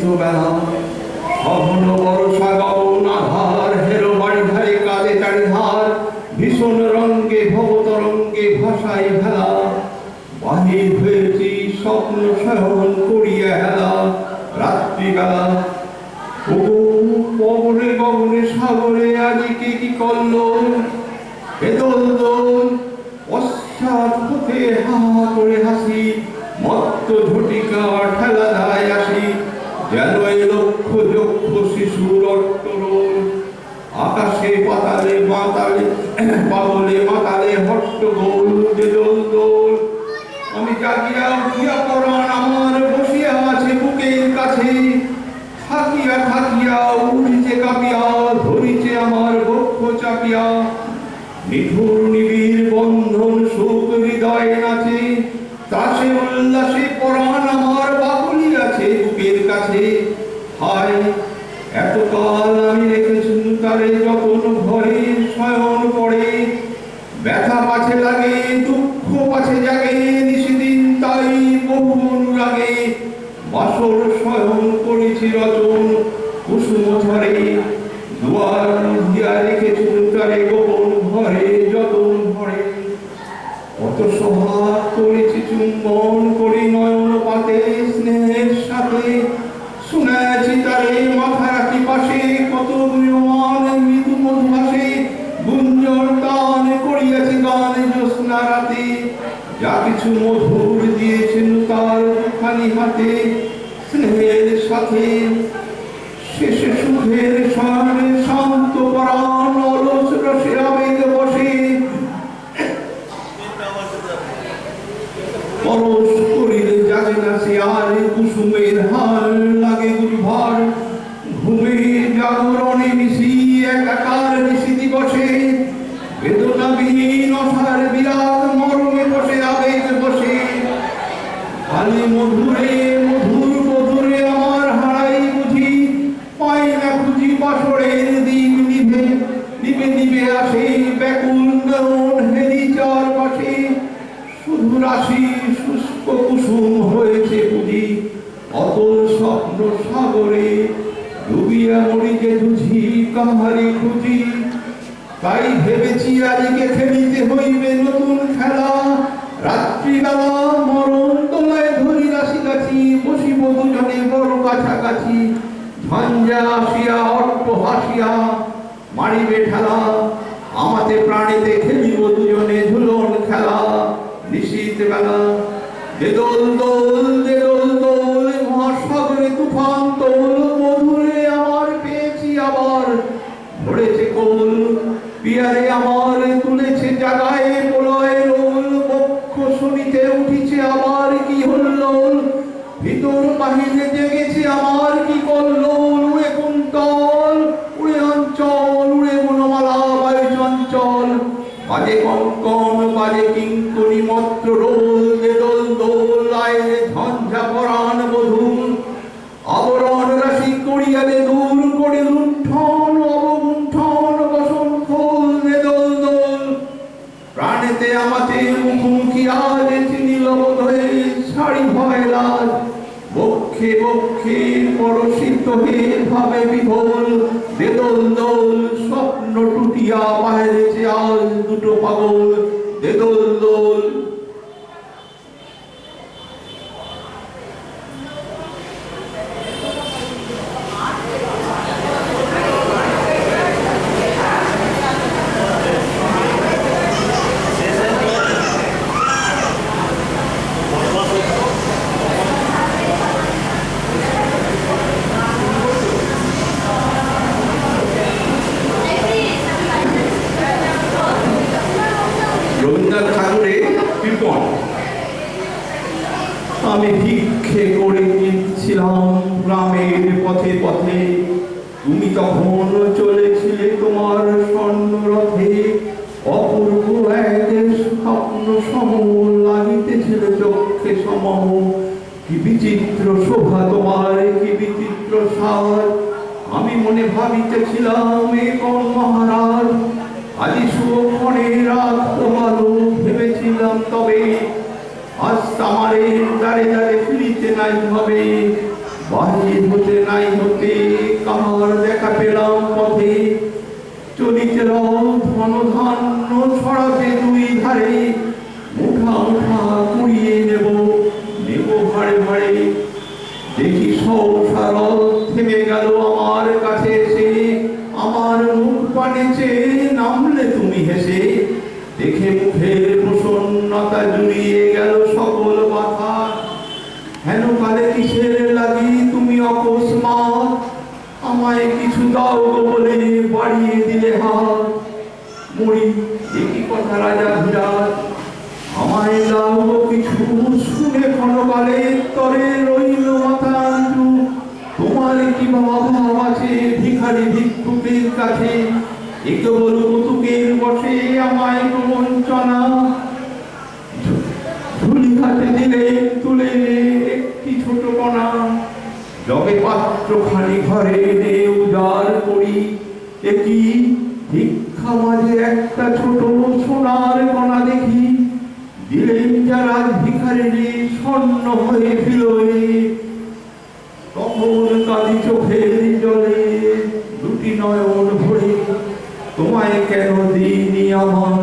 নিভৃত বেলা অঘন বর্ষা গগন আধার হেরো বাড়ি ধারে কালে চারিধার ভীষণ রঙ্গে ভবতরঙ্গে ভাষায় ভেলা বাহির হয়েছি স্বপ্ন শয়ন করিয়া হেলা রাত্রিবেলা পবনে গগনে সাগরে আদিকে কি করল বেদল দোল পশ্চাৎ হতে হা করে হাসি মত্ত ঝটিকা ঠেলা ধায় আসি যেন এই লক্ষ যক্ষ শিশুর অট্টরোল আকাশে পাতালে মাতালে পাগলে মাতালে হট্টগোল বেদল দোল আমি জাগিয়া উঠিয়া পরাণ আমার বসিয়া আছে বুকের কাছে থাকিয়া থাকিয়া উঠিছে কাঁপিয়া ধরিছে আমার বক্ষ চাপিয়া নিঠুর নিবিড় বন্ধন সুখ হৃদয়ে নাচে ত্রাসে উল্লাসে পরাণ আমার বাকুলি আছে বুকের কাছে হায় এতকাল আমি রেখেছি তারে যতন ঘরে শয়ন পড়ে ব্যথা পাছে লাগে দুঃখ পাছে জাগে নিশিদিন তাই বহু অনুরাগে বাসর শয়ন করেছি রচন কুসুম ঝরে দুয়ার দিয়া রেখেছি তারে গোপন ঘরে যতন ভরে কত সোহাগ করেছি চুম্বন করি নয়ন পাতে স্নেহের সাথে শুনেছি তারে মাথা রাখি পাশে কত গুণমান মৃদু মধুভাসে গুঞ্জন গান করিয়াছি গান জ্যোৎস্না রাতে যা কিছু মধুর দিয়েছেন তার খালি হাতে স্নেহের সাথে শেষে সুখের স্বরে শান্ত পরাণ অলস রসে আবেগ বসে পরশ করিলে জাগে না সে আর কুসুমের হার লাগে দুর্ভার ঘুমে জাগরণে মিশি একাকার নিশি দিবসে বেদনাবিহীন অসার বিরাট মরমে বসে আবেগ বসে খালি মধুরে মধুর মধুরে আমার হারাই বুঝি পাই না খুঁজি বাসরের দিন নিভে নিভে নিভে আসে ব্যাকুল নয়ন হেরি চারপাশে শুধু রাশি শুষ্ক কুসুম হয়েছে বুঝি অতল স্বপ্ন সাগরে ডুবিয়া মরি যে বুঝি কাহারি খুঁজি তাই ভেবেছি আজকে খেলিতে হইবে নতুন খেলা রাত্রিবেলা মরণ তোলায় ধরি রাশি গাছি বসিব দুজনে বড় কাছাকাছি ঝঞ্ঝা আসিয়া অট্ট হাসিয়া মারিবে ঠেলা আমাতে প্রাণীতে খেলিব দুজনে ঝুলন খেলা নিশীত বেলা দেদল দোল দেদল দোল মহাসাগরে তুফান তোল মধুরে আমার পেয়েছি আবার ধরেছে কোল পিয়ারে আমার তুলেছে জাগায় প্রলয় রোল বক্ষ শুনিতে উঠিছে আবার কি হল্লোল ভিতর বাহিরে জেগেছে আমার কি কল্লোল উড়ে কুন্তল উড়ে অঞ্চল উড়ে মনোমালা বায়ু চঞ্চল বাজে কঙ্কন বাজে কিঙ্কনি মত্র রোল দেদল দোল আয়ে ঝঞ্ঝা পরাণ বধূল আবরণ রাশি করিয়ালে দূর করে লুণ্ঠন অবগুণ্ঠন বসন খোল দেদল দোল প্রাণেতে আমাতে মুখোমুখি আজ চিনিল বোধহয়ে ছাড়ি ভয় লাজ বক্ষে বক্ষে পরশিত হে ভাবে বিভোল দেদল দোল স্বপ্ন টুটিয়া বাহিরেছে আজ দুটো পাগল দেদল দোল রবীন্দ্রনাথ ঠাকুরের কীর্তন। আমি ভিক্ষে করে নিচ্ছিলাম গ্রামের পথে পথে, তুমি তখন চলেছিলে তোমার স্বর্ণরথে। অপূর্ব এক স্বপ্ন সম লাগিতেছিল চক্ষে সম। কি বিচিত্র শোভা তোমার, কি বিচিত্র সাজ। আমি মনে ভাবিতেছিলাম এ কোন মহারাজ। আজি শুভক্ষণে রাত তোমারও ভেবেছিলাম, তবে আজ তামারে দ্বারে দ্বারে ফিরিতে নাই হবে। বাহির হতে দেখি সংসারত থেমে গেল আমার কাছে এসে, আমার মুখ পানে চেয়ে নামলে তুমি হেসে। দেখে মুখের প্রসন্নতা জুড়িয়ে গেল সকল কথা। হেন কালে কিসের লাগি তুমি অকস্মাৎ আমায় কিছু দাও গো বলে বাড়িয়ে দিলে হাত। মরি একই কথা রাজা বিরাট, আমায় দাও গো কিছু, শুনে ক্ষণকালে তরে রইল মাথা নিচু। তোমার কি ভাব আছে ভিখারি ভিক্ষুকের কাছে, এ কেবল কৌতুকের বসে আমায় প্রবঞ্চনা। ঝুলি হাতে দিলে তুলে একটি ছোট কণা, জগে পাত্র খালি ঘরে এনে উজাড় করি। একই ভিক্ষা মাঝে একটা ছোট সোনার কণা দেখি, দিলেন যারা ভিখারির স্বর্ণ হয়ে ফিরোয়। তখন কাঁদি চোখের জলে দুটি নয়ন ভরে, তোমায় কেন দিইনি আমার